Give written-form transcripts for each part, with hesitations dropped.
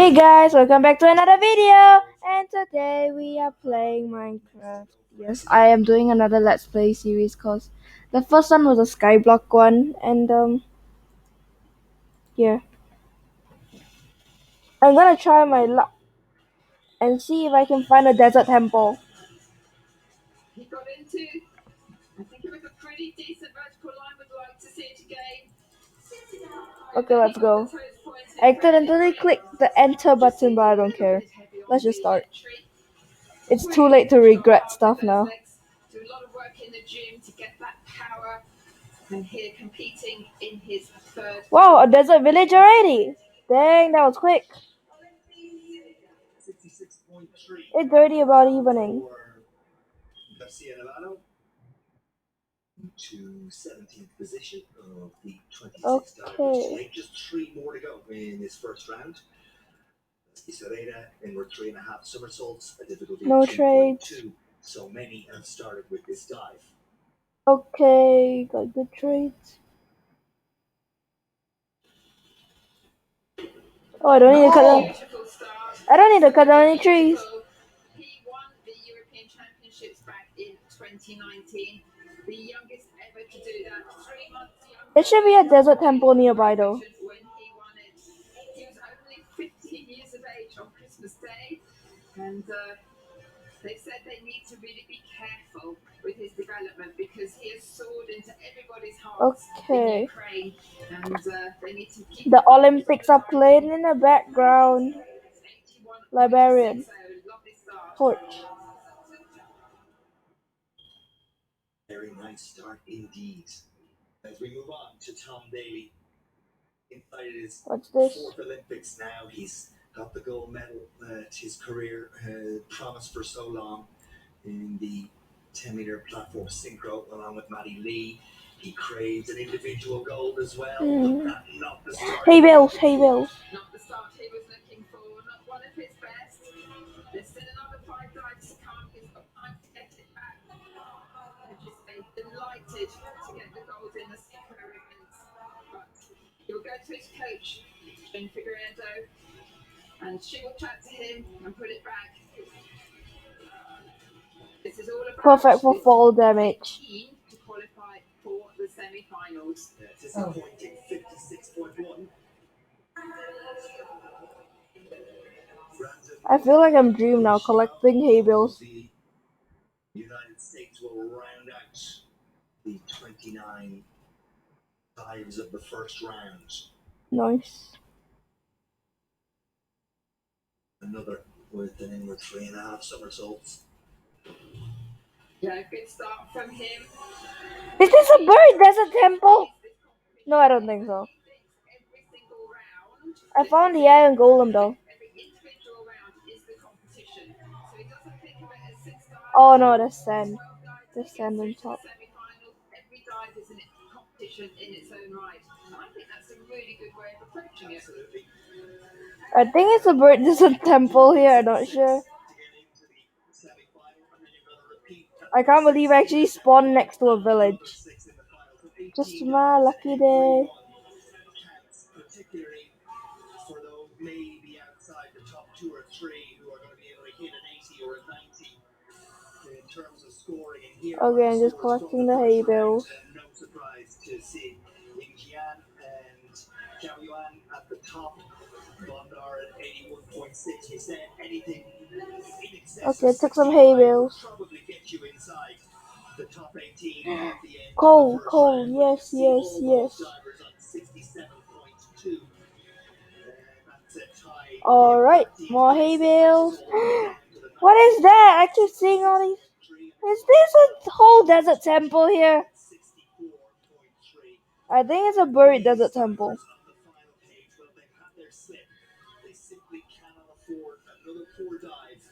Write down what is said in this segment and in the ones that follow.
Hey guys, welcome back to another video. And today we are playing Minecraft. Yes, I am doing another Let's Play series cause the first one was a Skyblock one, and yeah, I'm gonna try my luck and see if I can find a desert temple. He got into, I think it was a pretty decent vertical line. Would like to see it again. Okay, let's go. I accidentally clicked the enter button, but I don't care. Let's just start. It's too late to regret stuff now. Do a lot of work in the gym to get that power, and here competing in his third. Wow, a desert village already! Dang, that was quick. It's already about evening. To 17th position of the 26 Okay. divers. Just three more to go in this first round. Serena in were 3.5 somersaults, a difficulty No of 2.2. trades. So many have started with this dive. Okay, got good trades. Oh, I don't need to cut down. Beautiful start. I don't need to cut down any trees. He won the European Championships back in 2019. The youngest ever to do that. 3 months younger. There should be a desert temple nearby though. When he won it, he was only 15 years of age on Christmas Day, and they said they need to really be careful with his development because he has soared into everybody's hearts in Okay. Ukraine, and they need to keep The Olympics are playing in the background. Librarian. Torch. Very nice start indeed. As we move on to Tom Daly. Inside his What's this? fourth Olympics now. He's got the gold medal that his career had promised for so long in the 10-meter platform synchro along with Maddie Lee. He craves an individual gold as well. But not the start. Hey Bills, hey Bills. Not the start he was looking for, not one of his best. There's still another 5 dives to come. He's got time to get it back. And just delighted to get the gold in the synchro ribbons. But he'll go to his coach, Jane Figueredo, and she will chat to him and put it back. This is all about Perfect for fall damage. to qualify for the semi-finals. Disappointing 56.1. I feel like I'm dream now collecting hay bills. The United States will round out the 29 dives of the first round. Nice. Another with an inward 3.5 somersaults. Yeah, good start from him. Is this a bird? There's a temple? No, I don't think so. Every single round. I found the iron golem though. Every individual round is the competition. So he doesn't think of it as 6 dives. Oh no, the sand. The sand on top. Every dive is a competition in its own right. And I think that's a really good way of approaching it. Absolutely. I think it's a bird. There's a temple here. I'm not sure. I can't believe I actually spawned next to a village. Just my lucky day. Particularly for those maybe outside the top 2 or 3 who are going to be able to hit an 80 or a 90 in terms of scoring. And here Okay, I'm just collecting the hay bills. No surprise to see Ying Jian and Zhao Yuan at the top. Bondar at 81.6. We said anything in excess Okay, took some hay bills. probably get you inside the top 18 at the end. Coal, yes, yes, yes. Divers on 67.2. That's a tie. Alright, more hay bales. What is that? I keep seeing all these. Is this a whole desert temple here? I think it's a buried desert temple. They simply cannot afford another 4 dives,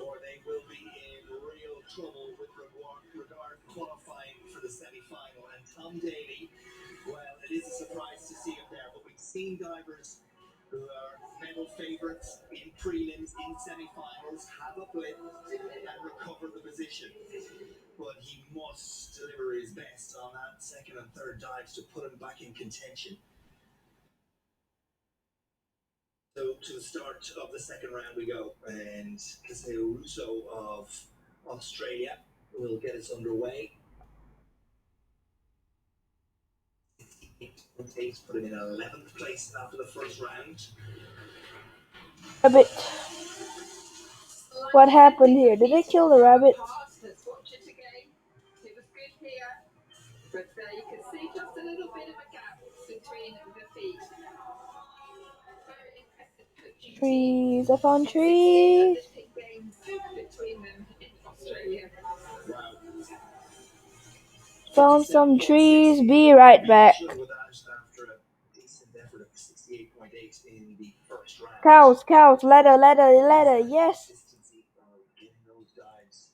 or they will be in real trouble with regard qualifying for the semi-final. And Tom Daly, well, it is a surprise to see him there, but we've seen divers who are medal favourites in prelims, in semi-finals, have a blip and recover the position. But he must deliver his best on that second and third dives to put him back in contention. So to the start of the second round we go, and Caseo Russo of Australia will get us underway. 68 put him in 11th place after the first round. Rabbit. What happened here? Did they kill the rabbit? Let's watch it again. It was good here, but you can see just a little bit of a gap between the feet. Very impressive coaching Trees. I found 16 trees. Olympic Games between them in Australia. Wow. Found some trees. Be right back. Sure with that after a decent effort of 68.8 in the first round. Cows. Ladder. Yes. Consistency of getting those dives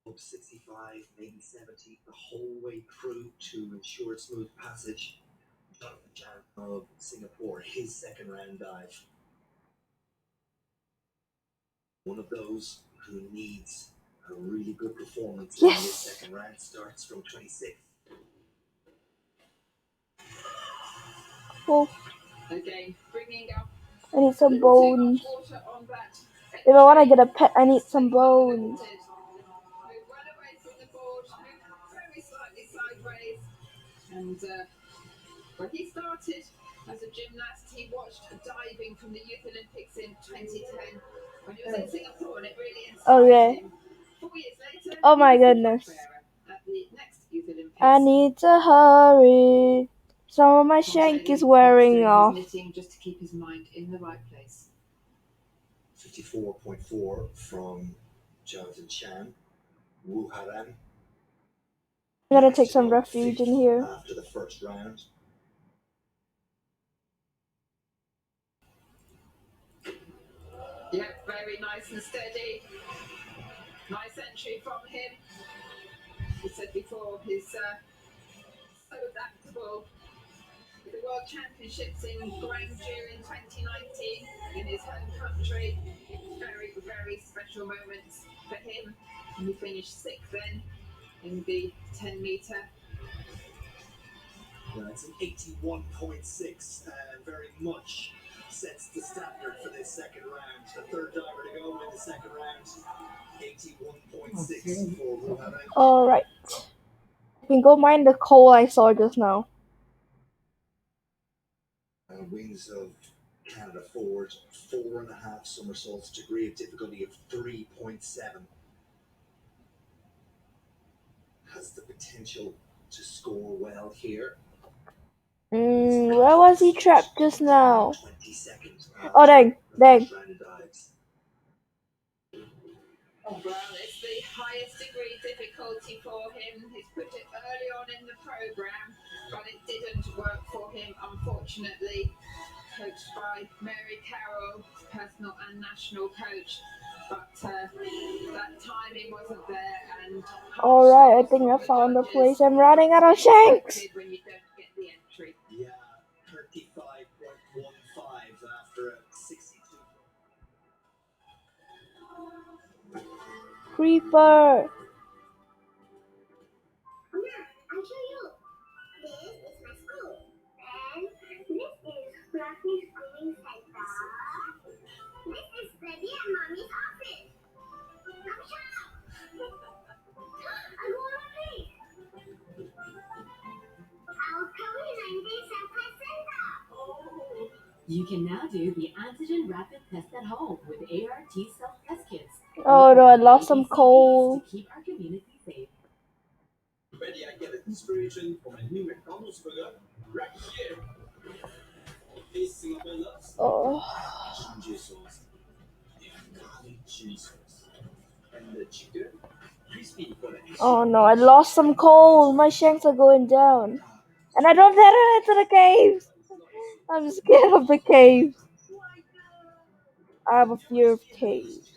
up 65, maybe 70 the whole way through to ensure smooth passage. Jonathan Chan of Singapore, his second round dive. One of those who needs a really good performance in Yes. this second round starts from 26. Oh, Again, bringing up I need some too much bones. water on that. If I want to get a pet, I need some bones. Move well away from the board, move very slightly sideways. And when he started as a gymnast, he watched diving from the Youth Olympics in 2010 when he was in Singapore, and it really inspired him. 4 years later, Oh my he was the goodness. torchbearer at the next Youth Olympics. I need to hurry. Some of my shank is wearing off. Knitting just to keep his mind in the right place. 54.4 from Jonathan Chan. Wu Haran. I'm gonna take some refuge in here. After the first round. Yeah, very nice and steady. Nice entry from him. He said before, he's so adaptable. The World Championships in Gwangju in 2019 in his home country. Very, very special moments for him. And he finished 6th then in the 10 metre. It's an 81.6 and very much sets the standard for this second round. The third diver to go in the second round. 81.6 for Wu Haran. Alright. I can go mine the coal I saw just now. Wings of Canada forward, 4.5 somersaults, degree of difficulty of 3.7. Has the potential to score well here. Where was he trapped just now? 20 seconds. Oh, dang. Well, it's the highest degree difficulty for him. He's put it early on in the programme, but it didn't work for him, unfortunately. Coached by Mary Carroll, personal and national coach, but that timing wasn't there. And alright, I think I found the place. I'm running out of shanks. When you don't get the entry. Yeah, 35.15 after a 62. Creeper. I'll show you. This is my school. And this is Fluffy's Schooling Center. This is Daddy and Mommy's office. Come shut up. I want to play. Our COVID-19 Self-Test Center. You can now do the antigen rapid test at home with ART self-test kits. Oh no, I lost some coal. To keep our community safe. Ready, I get inspiration for my new McDonald's burger right here. This Singapore loves ginger sauce, and garlic chili sauce, and the chicken crispy for the extra. Oh no, I lost some coal. My shanks are going down. And I don't dare enter the caves. I'm scared of the caves. I have a fear of caves.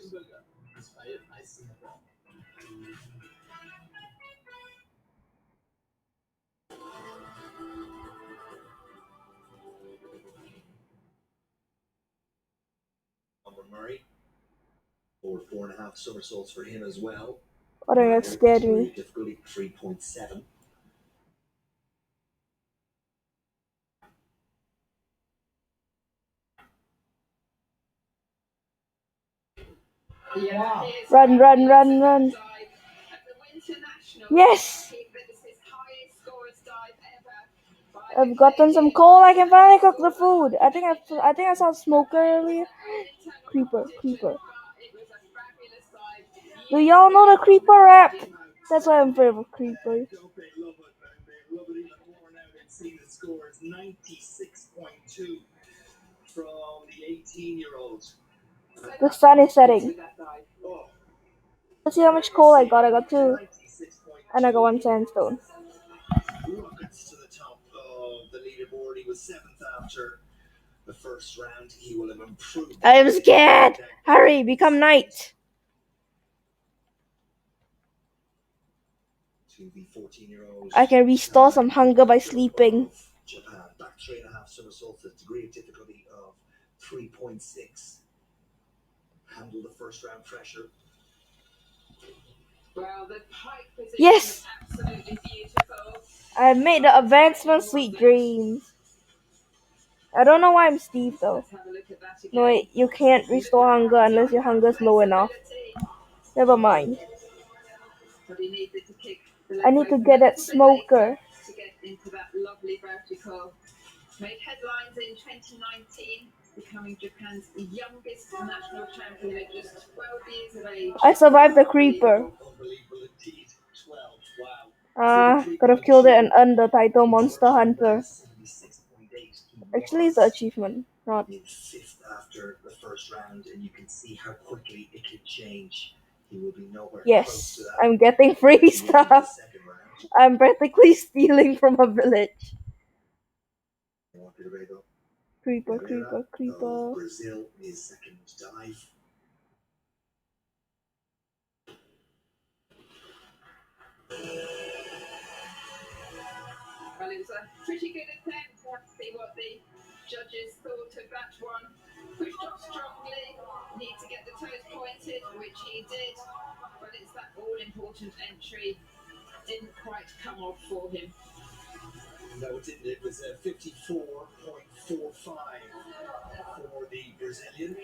Murray, or 4.5 somersaults for him as well. Oh, that scared me. Difficulty 3.7. Yeah, here's Run, run, Fabulous run, at that run. dive. At the Winter Nationals, Yes! he that is his highest scorers dive ever. By I've the gotten some Canadian coal. I can finally cook the food. I think I saw smoke earlier. Creeper, creeper. It was a fabulous dive. Do y'all know the creeper rap? That's why I'm afraid of creeper. Don't they love it, man? They love it even more now. They've seen the score is 96.2 from the 18-year-old. The sun is setting. With that dive. Oh, Let's see how much coal I got. I got 2. 96.2. And I got 1 sandstone. Rockets to the top of the leaderboard. He was 7th after the first round. He will have improved. I am scared. Hurry, become night. To the 14-year-old. I can restore some hunger by sleeping. Japan. Back 3.5 somersaults at degree of difficulty of 3.6. Handle the first round pressure. Well, the pike position Yes! was absolutely beautiful. I have made the advancement sweet dreams. I don't know why I'm Steve though. Let's have a look at that again. No wait, you can't restore hunger unless your hunger is low enough. Never mind. But he needed to kick the I legs need to open get a that little bit smoker. later to get into that lovely vertical. Made headlines in 2019, becoming Japan's youngest national champion at just 12 years of age. I survived the creeper. Unbelievable indeed. 12. Wow. Could have killed it and earned the title Monster Hunter. 76.8. Actually, it's the achievement, not. In 5th after the first round, and you can see how quickly it could change. He will be nowhere close Yes, to that. I'm getting free He will be in the stuff. second round. I'm practically stealing from a village. Creeper, creeper, creeper. Brazil, his second dive. Well, it was a pretty good attempt. We'll have to see what the judges thought of that one. Pushed off strongly, need to get the toes pointed, which he did. But it's that all-important entry. Didn't quite come off for him. No, it didn't. It was 54.45 for the Brazilian.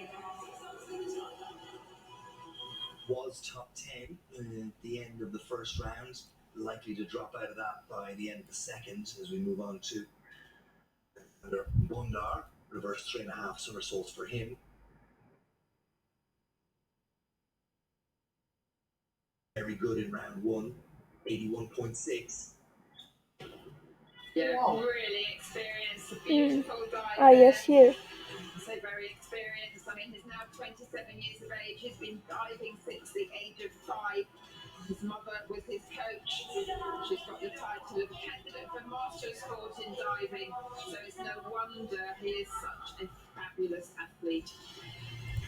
Was top 10 at the end of the first round. Likely to drop out of that by the end of the second as we move on to under Bondar. Reverse 3.5 somersaults for him. Very good in round 1. 81.6. Yeah, really experienced, beautiful dive. Ah, yes, here. So very experienced. I mean, he's now 27 years of age. He's been diving since the age of 5. His mother was his coach. She's got the title of candidate for Master of Sport in diving. So it's no wonder he is such a fabulous athlete.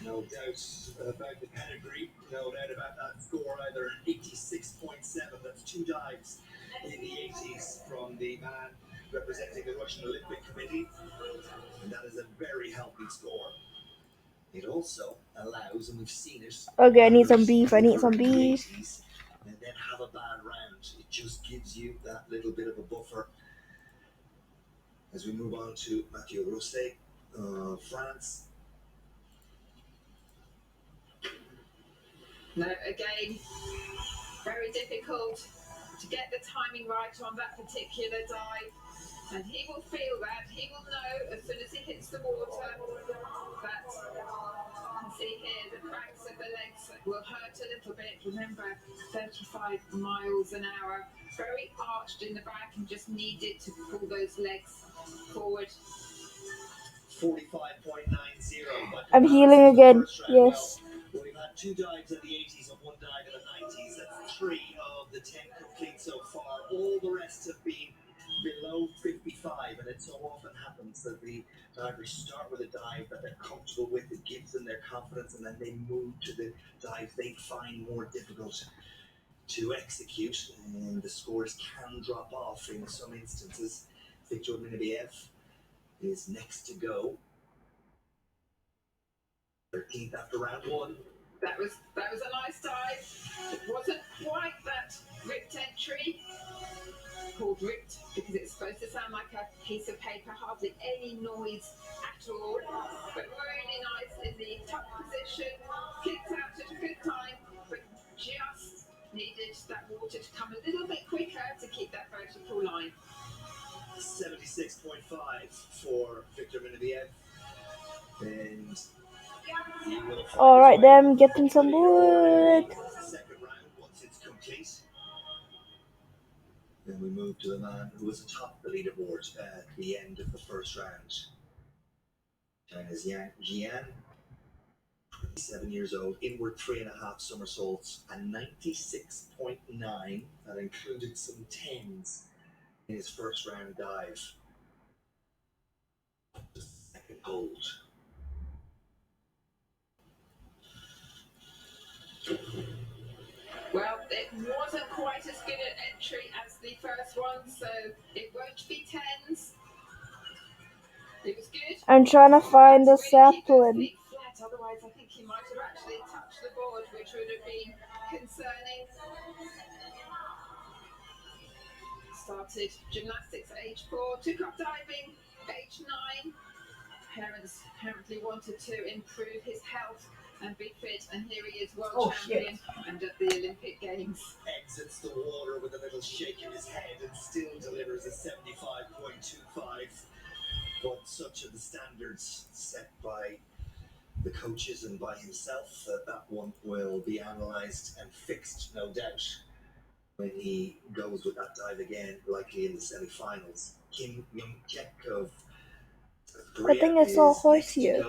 No doubt about the pedigree. No doubt about that score either. 86.7. That's 2 dives in the 80s from the man representing the Russian Olympic Committee. And that is a very healthy score. It also allows, and we've seen it. Okay, I need some beef. I need some over the beef. 80s, and then have a bad round. It just gives you that little bit of a buffer. As we move on to Mathieu Rosset of France. No, again, very difficult to get the timing right on that particular dive. And he will feel that. He will know as soon as he hits the water that, you can see here, the backs of the legs will hurt a little bit. Remember, 35 miles an hour. Very arched in the back and just needed to pull those legs forward. 45.90. I'm healing again. Yes. Well, we've had 2 dives in the 80s and 1 dive in the 90s. That's 3 of the 10 complete so far. All the rest have been below 55, and it so often happens that the divers start with a dive that they're comfortable with, it gives them their confidence, and then they move to the dive they find more difficult to execute, and the scores can drop off in some instances. Victor Minibiev is next to go. 13th after round 1. That was a nice dive. It wasn't quite that ripped entry. Called ripped because it's supposed to sound like a piece of paper, hardly any noise at all. But really nice in the tuck position. Kicked out at a good You will find Alright his way then, getting some wood. second round once it's complete. Then we move to the man who was atop the leaderboard at the end of the first round. China's Yang Jian, 27 years old, inward 3.5 somersaults, a 96.9 that included some 10s in his first round dive. The second hold. Well, it wasn't quite as good an entry as the first one, so it won't be tens. It was good. I'm trying to find the Really keep those sapling. feet flat, otherwise I think he might have actually touched the board, which would have been concerning. Started gymnastics at age 4, took up diving age 9. Parents apparently wanted to improve his health and be fit, and here he is, world champion and at the Olympic Games. Exits the water with a little shake in his head and still delivers a 75.25. But such are the standards set by the coaches and by himself that one will be analysed and fixed, no doubt, when he goes with that dive again, likely in the semi-finals. Kim Young-Chetkov. I think I saw a horse here.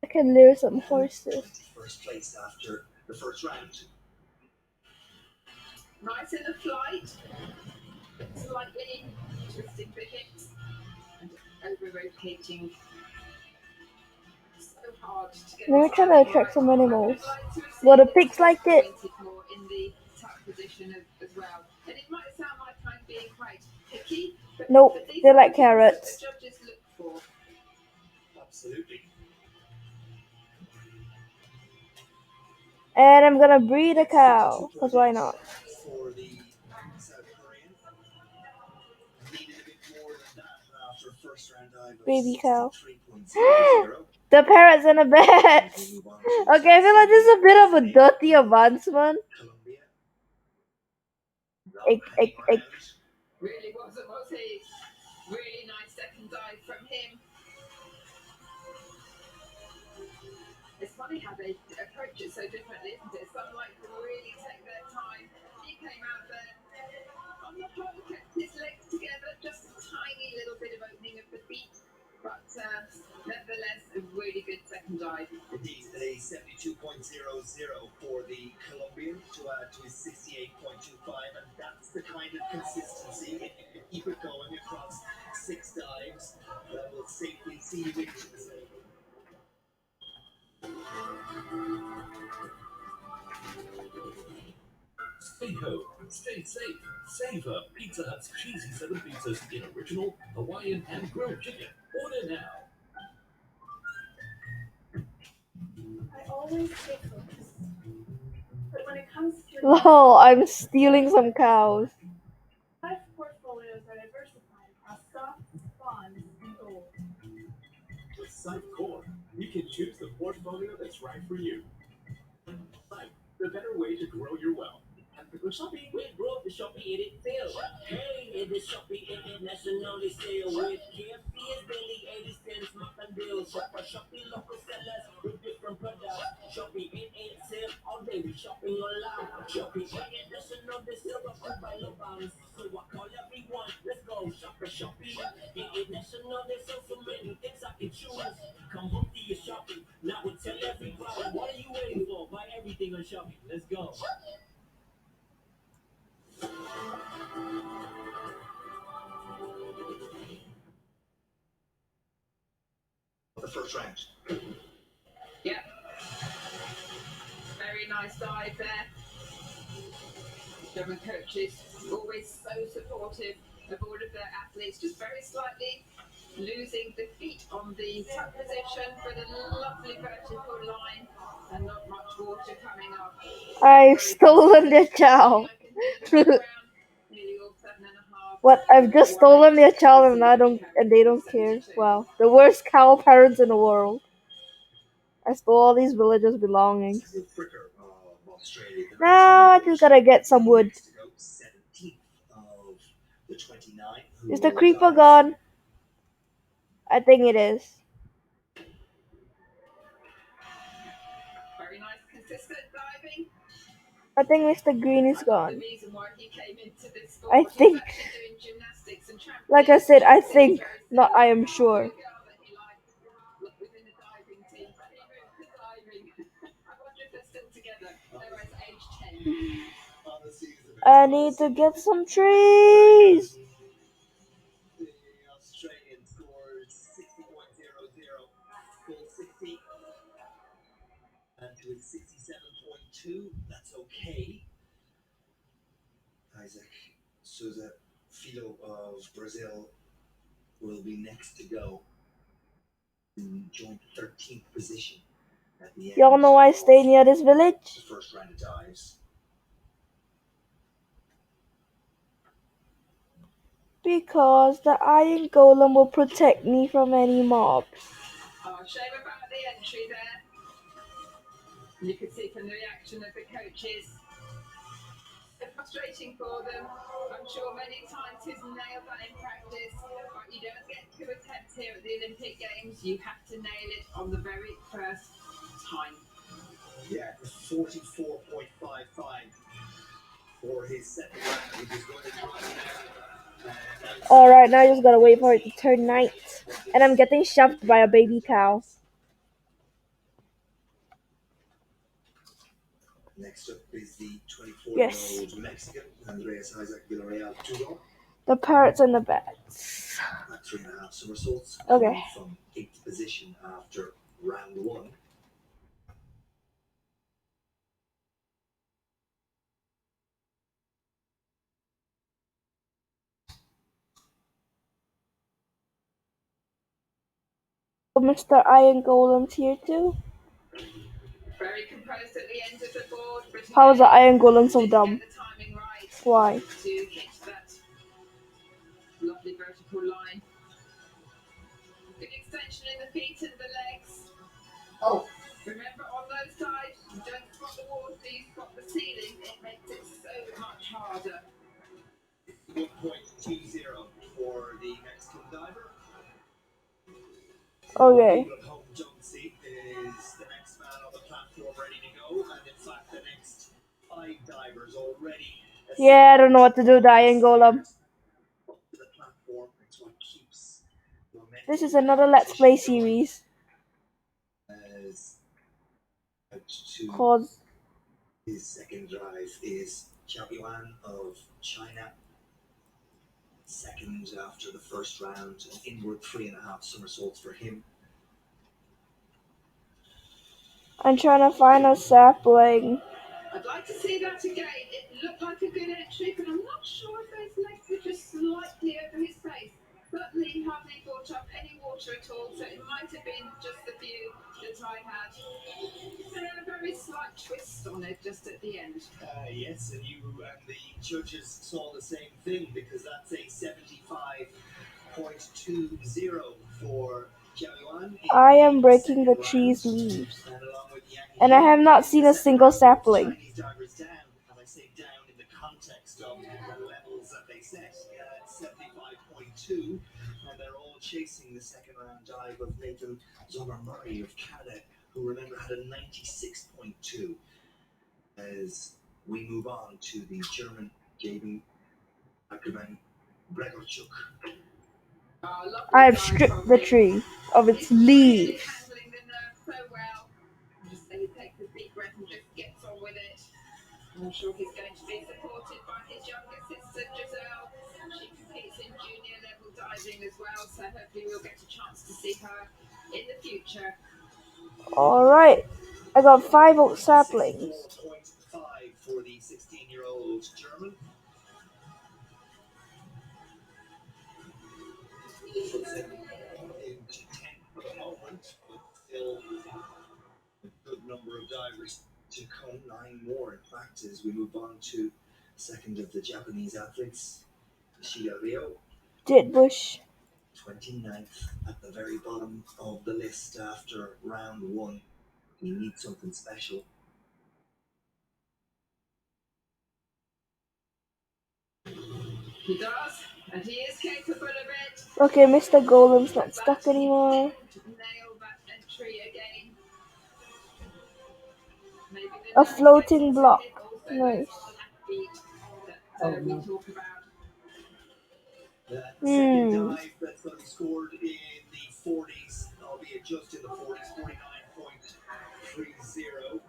I can lure some horses. 21st place after the first round. Nice in the flight, slightly twisting the hips and over-rotating. So hard to get. Let me try to attract some animals. Well, the pigs liked it. More in the tuck position as well. And it might sound like I'm being quite picky, but Nope, these they are like the things carrots. that the judges look for. Absolutely. And I'm gonna breed a cow, because why not? For the South Korean. Needed a bit more than that after first round dive of Baby cow. 63.00. The parrot's in a bed. Okay, I feel like this is a bit of a dirty advancement. Colombia. Egg. Really was he? Really nice second dive from him. It's funny how they approach it so differently, isn't it? Some like to really take their time. He came out there on the pole, kept his legs together, just a tiny little bit of opening of the feet, but nevertheless, a really good second dive. Indeed, a 72.00 for the Colombian to add to his 68.25, and that's the kind of consistency, if you can keep it going across 6 dives, that will safely see you into the same. Stay home, stay safe, savor Pizza Hut's cheesy 7 pizzas in original, Hawaiian, and grilled chicken. Order now. I always stay focused. But when it comes to Lol, I'm stealing some cows. life portfolios are diversified across stocks, bonds, and gold. With Sitecore, you can choose the portfolio that's right for you. Site, the better way to grow your wealth. And for Shopee, With growth, the Shopee Edit sale. Hey, it is Shopee International sale with KFC is daily 80 cents month deals. Shop for Shopee local sellers with different products. Shopee in sale all day. We shopping online. Shopee International sale approved by Lobans. So I call everyone. Let's go shop for Shopee. International there's so many things I can choose. Come home to your shopping. Now we tell everybody. What are you waiting for? Buy everything on Shopee. Let's go. The first round. Yep. Very nice dive there. German coaches always so supportive of all of their athletes, just very slightly losing the feet on the tuck position, but a lovely vertical line and not much water coming up. I've stolen their chow. What? I've just stolen their child and they don't care. Wow, the worst cow parents in the world. I stole all these villagers' belongings. Cecil Fricker of Australia. Now I just gotta get some wood. 17th of the 29. Is the creeper gone? I think it is. Very nice, consistent diving. I think Mr. Green is The gone. reason why he came into this sport, I he was think, actually doing gymnastics and trampoline. like I said, I He was think, very not I am similar sure. to a girl that he liked within the diving team, but he moved to diving. I wonder if they're still together. They were at age 10. Honestly, it's a bit I need to get some trees. The Australian scores 60.00, full 60, and to his 67.2. That's okay. Isaac Souza Filho of Brazil will be next to go in joint 13th position at the end. Y'all know I stay near this The village? first round of dives. Because the iron golem will protect me from any mobs. Oh, shame about the entry there. You could see from the reaction of the coaches. It's frustrating for them. I'm sure many times he's nailed that in practice, but you don't get 2 attempts here at the Olympic Games. You have to nail it on the very first time. Yeah, 44.55 for his second round. He was going to try now. Alright, now I just gotta wait for it to turn night. And I'm getting shoved by a baby cow. Next up is the 24-year-old Yes. Mexican, Andreas Isaac Villarreal Tudor. The parrots and the bats. At 3.5 somersaults. Okay. From 8th position after round 1. Mr. Iron Golem's here too. Very composed at the end of the board. How is the Iron Golem so Didn't dumb? get the timing right Why? to hit that lovely vertical line. Good extension in the feet and the legs. Oh. Remember, on those dives, you don't spot the water, you spot the ceiling. It makes it so much harder. 1.20 for the Mexican diver. Okay. Home Jonesy is the next man on the platform ready to go, and in fact, the next 5 divers already. Yeah, I don't know what to do with the Iron Golem. The platform, it's what keeps momentum. This is another Let's Play series. As out to Cause his second drive is Xiao Yuan of China. Second after the first round, an inward 3.5 somersaults for him. I'm trying to find a sapling. I'd like to see that again. It looked like a good entry, but I'm not sure if those legs were just slightly over his face. Certainly he hardly brought up any water at all, so it might have been just the view that I had. And a very slight twist on it just at the end. Yes, and you and the judges saw the same thing, because that's a 75.20 for Xiao Yuan. I am breaking the tree's leaves. And I have not seen a single sapling. Chinese divers down, and I say down in the context of the levels that they set at 75.2, and they're all chasing the second round dive of Nathan Zomer Murray of Canada, who remember had a 96.2. As we move on to the German Jaden Ackermann Gregorchuk. I have stripped the tree of its leaves. Handling the nerve so well. Just say he takes a deep breath and just gets on with it. I'm sure he's going to be supported by his younger sister Giselle. She competes in junior level diving as well, so hopefully we'll get a chance to see her in the future. Alright. I got 5 oak saplings. 4.5 for the 16-year-old German. Puts him into 10th for the moment, but still a good number of divers to come. 9 more, in fact, as we move on to the second of the Japanese athletes, Ishida Ryo. Jitbush. 29th at the very bottom of the list after round 1. He needs something special. He does, and he is capable of it. Okay, Mr. Golem's not stuck anymore. Nail that entry again. maybe A floating block. Nice. That we talk about. That second Hmm. dive that's going to be scored in the 40s, albeit just in the 40s, 49.30.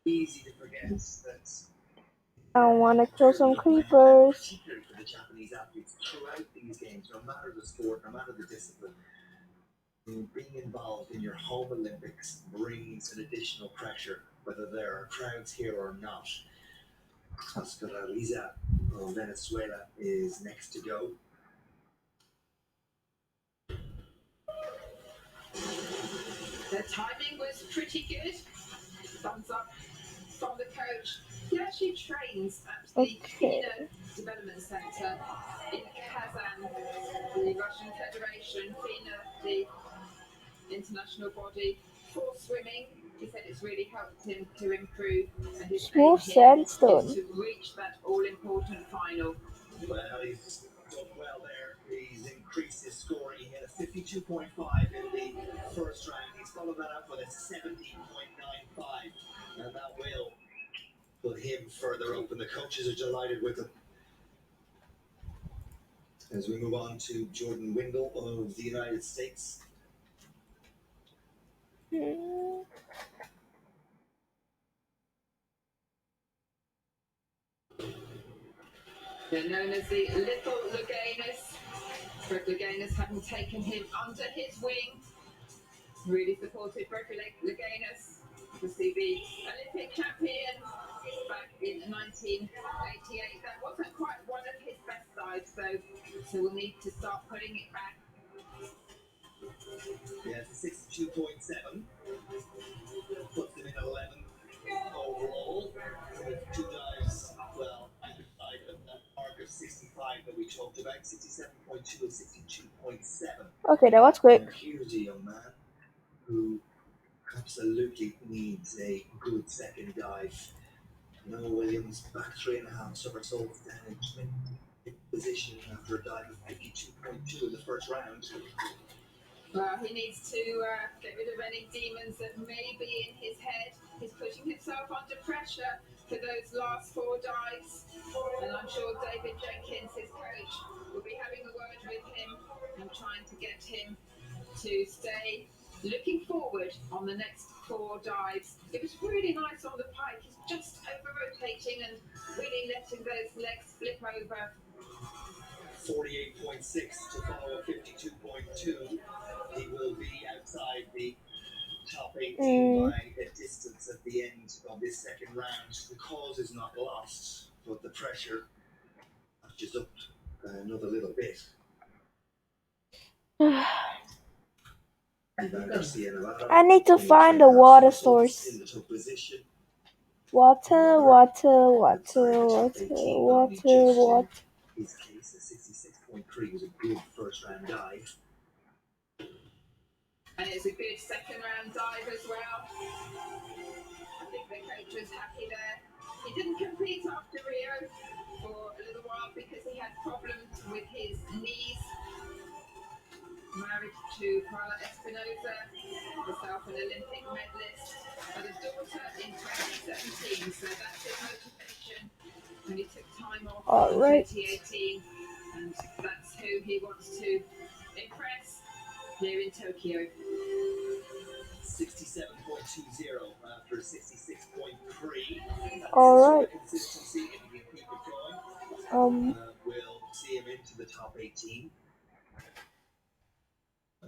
Easy to forget that I wanna kill some creepers. particularly for the Japanese athletes throughout these games, no matter the sport, no matter the discipline, being involved in your home Olympics brings an additional pressure, whether there are crowds here or not. Oscar Ariza of Venezuela is next to go. The timing was pretty good. Thumbs up from the coach. He actually trains at the Okay. FINA Development Center in Kazan, the Russian Federation, FINA, the international body for swimming. He said it's really helped him to improve, and his aim Smooth here sandstone. is to reach that all-important final. Well, he's done well there. He's increased his score. He had a 52.5 in the first round. He's followed that up with a 70.95, and that will put him further up, and the coaches are delighted with him. As we move on to Jordan Windle of the United States. Hmm. They're known as the Little Luganis. Fred Luganis having taken him under his wing. Really supported Fred Luganis, obviously the Olympic champion back in 1988. That wasn't quite one of his best sides, so we'll need to start putting it back. Yeah, it's a 62.7. Puts him in 11th overall. With two dives, well, either side of that mark of 65 that we talked about, 67.2 and 62.7. Okay, that was quick. And here's a young man who absolutely needs a good second dive. Noah Williams back 3.5 somersaults down in 20th position after a dive of 52.2 in the first round. Well, he needs to get rid of any demons that may be in his head. He's putting himself under pressure for those last 4 dives. And I'm sure David Jenkins, his coach, will be having a word with him and trying to get him to stay looking forward on the next 4 dives. It was really nice on the pike. He's just over-rotating and really letting those legs flip over. 48.6 to follow 52.2. He will be outside the top 18 by a distance at the end of this second round. The cause is not lost, but the pressure just up another little bit. I need to find a water source. In the top position. Water, water, water, water, water, water. His case, a 66.3 was a good first round dive. And it's a good second round dive as well. I think the coach was happy there. He didn't compete after Rio for a little while because he had problems with his knees. Married to Carla Espinosa, herself an Olympic medalist, had a daughter in 2017, so that's his motivation. And he took time off in 2018, and that's who he wants to impress here in Tokyo. 67.20 after 66.3. Alright. Consistency, if he can keep it going, we'll see him into the top 18.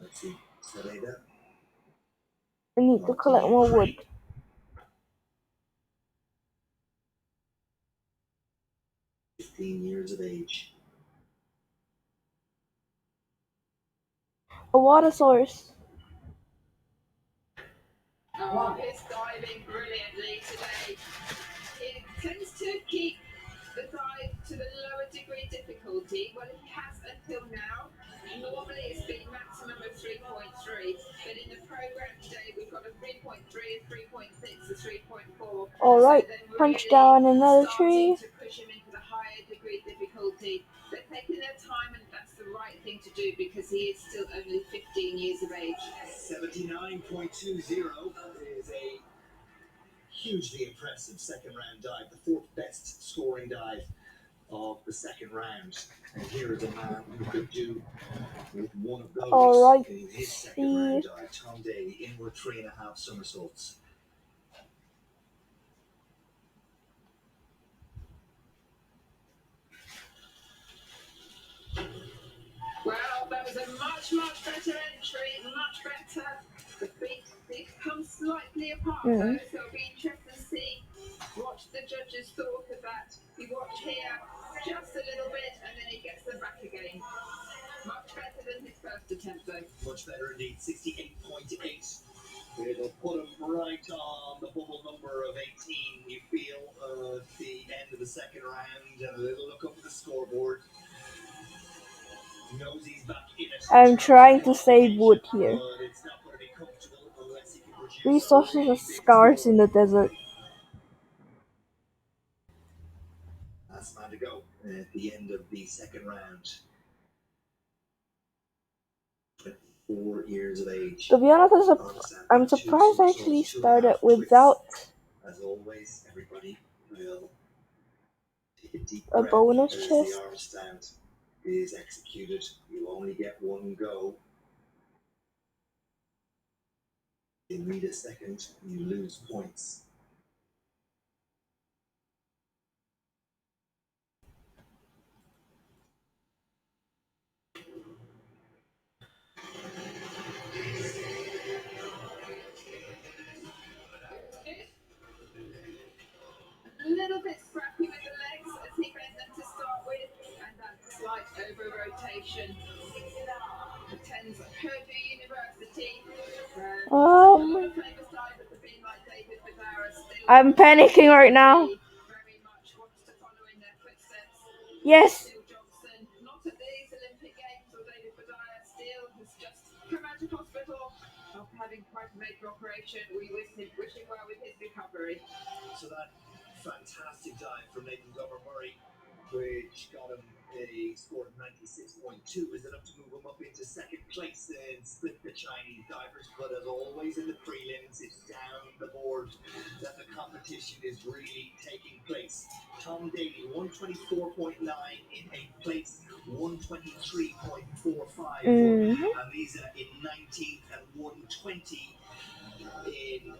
Let's see, Sereda. I need to collect more wood. Years of age. A water source. Oh, he's diving brilliantly today. He tends to keep the dive to the lower degree difficulty. Well, he has until now. Normally it's been maximum of 3.3, but in the program today we've got a 3.3, a 3.6, a 3.4. Alright, So punch really down another tree. to push him into the higher degree difficulty. They're taking their time, and that's the right thing to do because he is still only 15 years of age. 79.20 is a hugely impressive second round dive, the fourth best scoring dive of the second round. And here is a man who could do with one of those Alright, in his second round dive. Tom Daly, inward 3.5 somersaults. Well, that was a much better entry, much better. The feet did come slightly apart though, so it'll be interesting to see what the judges thought of that. You watch here just a little bit and then he gets them back again. Much better than his first attempt though. Much better indeed, 68.8. It'll put him right on the bubble number of 18, you feel, at the end of the second round. And a little look up at the scoreboard. Knows he's back in it. I'm trying to save wood here. But it's not going to be comfortable unless he can produce Resources are scarce in the desert. last man to go at the end of the second round. 24 years of age. To be honest, I'm surprised I actually started without As always, everybody will take a deep a breath bonus as chest. the arm stand is executed. You only get one go. You need a second, you lose points. A little bit scrappy with the legs as he bent them to start with, and that slight over rotation. Attends Purdue University. A lot of famous divers have been like David Bedara. Still I'm panicking right now. very much wants to follow in their footsteps. Yes. Steele Johnson, not at these Olympic Games, or David Bedara. Steele has just come out of hospital after having quite a major operation. We wish him well with his recovery. So that fantastic dive from Nathan Glover Murray, which got him a score of 96.2, is enough to move him up into second place and split the Chinese divers. But as always in the prelims, it's down the board that the competition is really taking place. Tom Daly, 124.9 in 8th place, 123.45, and Lisa in 19th and 120 in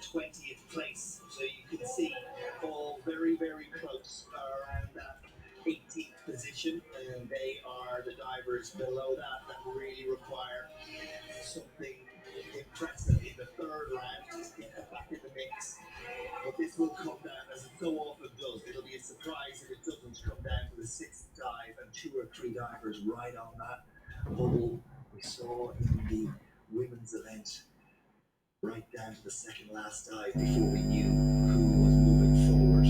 20th place. So you can see all very, very close around that 18th position, and they are the divers below that really require something impressive in the third round to get them back in the mix. But this will come down, as it so often does. It'll be a surprise if it doesn't come down to the 6th dive and 2 or 3 divers right on that bubble we saw in the women's event, right down to the second last dive before we knew who was moving forward.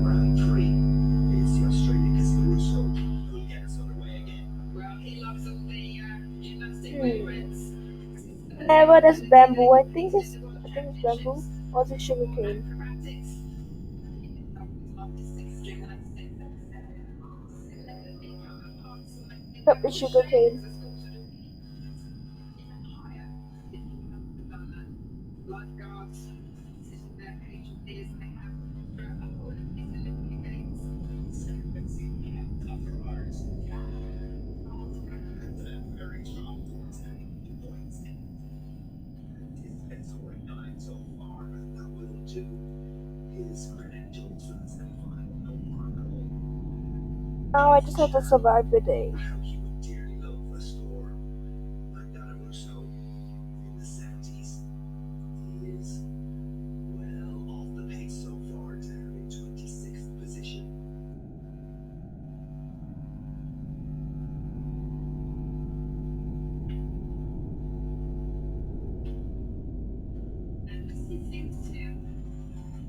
Round 3 is the Australian Kissel Russo, who will get us underway again. Well, he loves all the gymnastic movements. Never this bamboo. I think it's bamboo. Or is it sugarcane? Acrobatics. Yep, it's sugarcane. Lifeguards sitting there patiently as they have throughout all of these Olympic Games. Very strong points. He's been scoring 9 so far, and that will do his credentials for the semi-final. No more at all. Now I just have to survive the day. How he would dearly love a score like that of Russo in the 70s. He is well off the pace so far, down in 26th position.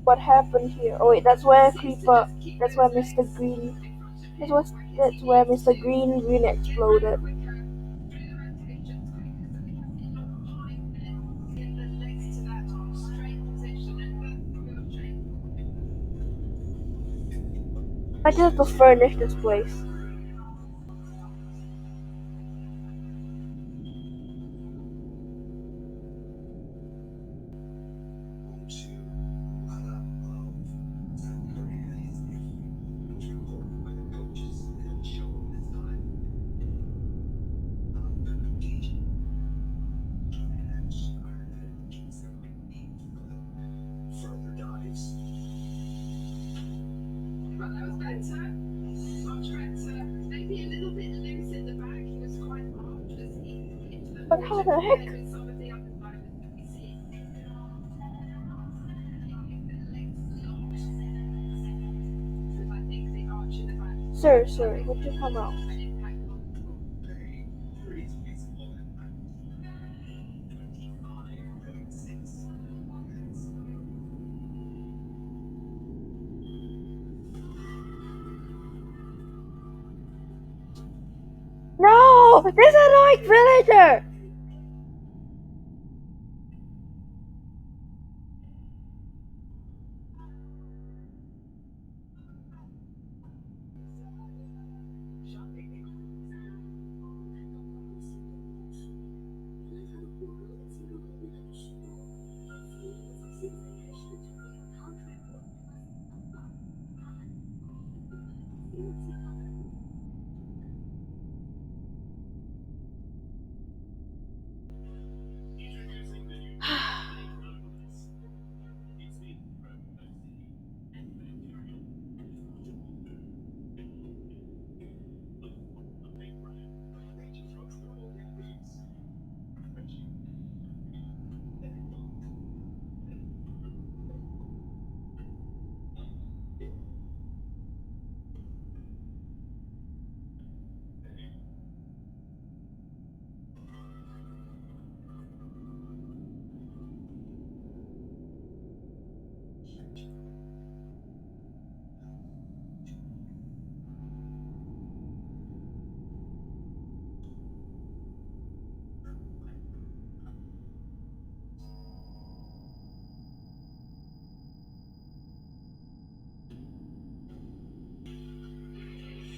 What happened here? Oh wait, that's where Creeper. That's where Mr. Green. That's where Mr. Green exploded. I just have to furnish this place. better. Much better. Maybe a little bit loose in the back. He was quite arduous. But how the heck? With some of the other moments we see. I think the arch in the back. Sir, would you come out? No! There's a like villager!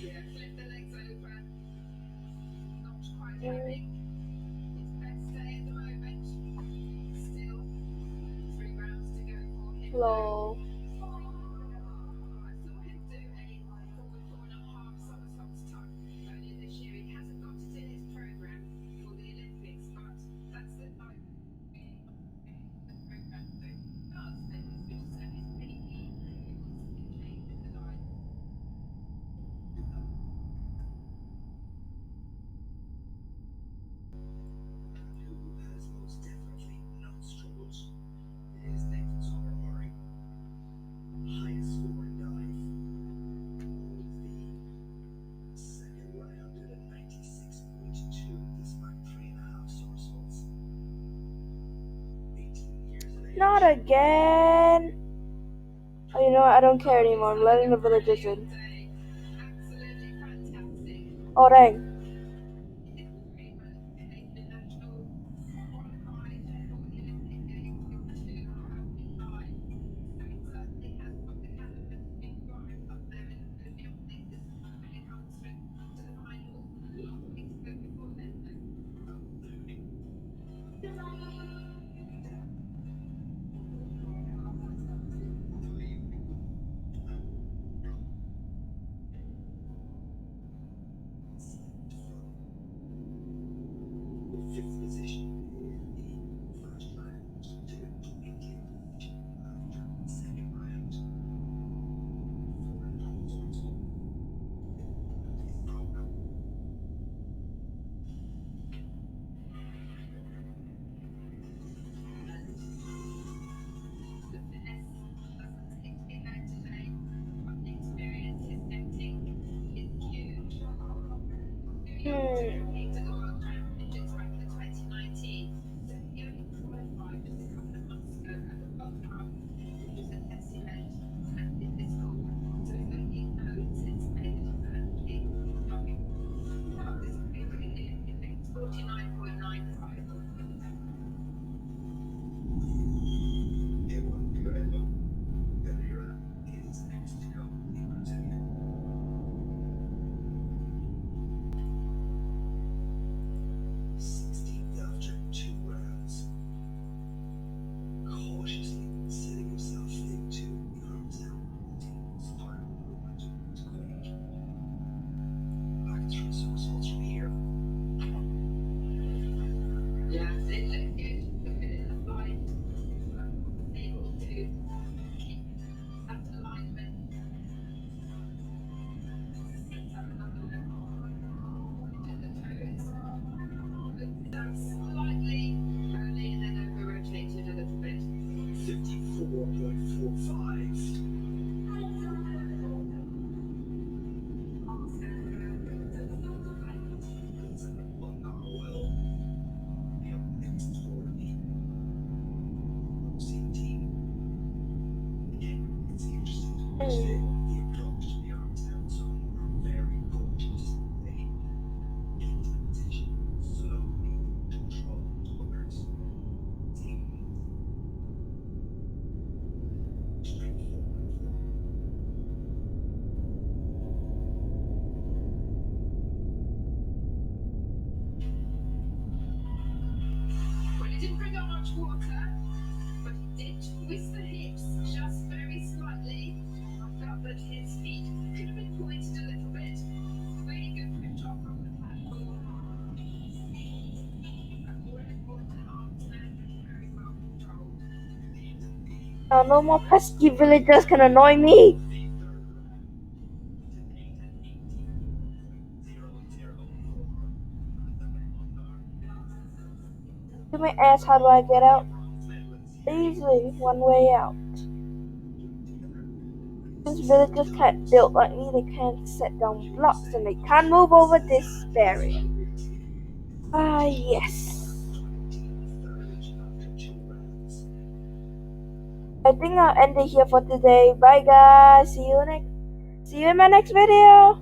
Yeah, flip the legs over. Not quite having his best day at the moment. Still 3 rounds to go for him. Hello. I saw him do a forward 4.5 somersault tuck earlier this year. He hasn't got it in his program for the Olympics, but that's the program. Who has most definitely not struggled is Nathan Sommer Murray. Highest scoring dive of the second round at a 96.2, despite 3.5 somersaults. 18 years of age. Not again. Oh, you know what? I don't care anymore. I'm letting the villagers in. Absolutely fantastic. Oh, dang. Well, he didn't bring up much water, but he did twist the hips just very slightly. I felt that his feet could have been pointed a little bit. Really good grip job from the platform. Very well controlled. No more pesky villagers can annoy me. To my ass, how do I get out? Easily, one way out. Since villagers can't build like me, they can't set down blocks and they can't move over this barrier. Ah, yes. I think I'll end it here for today. Bye guys. See you in my next video.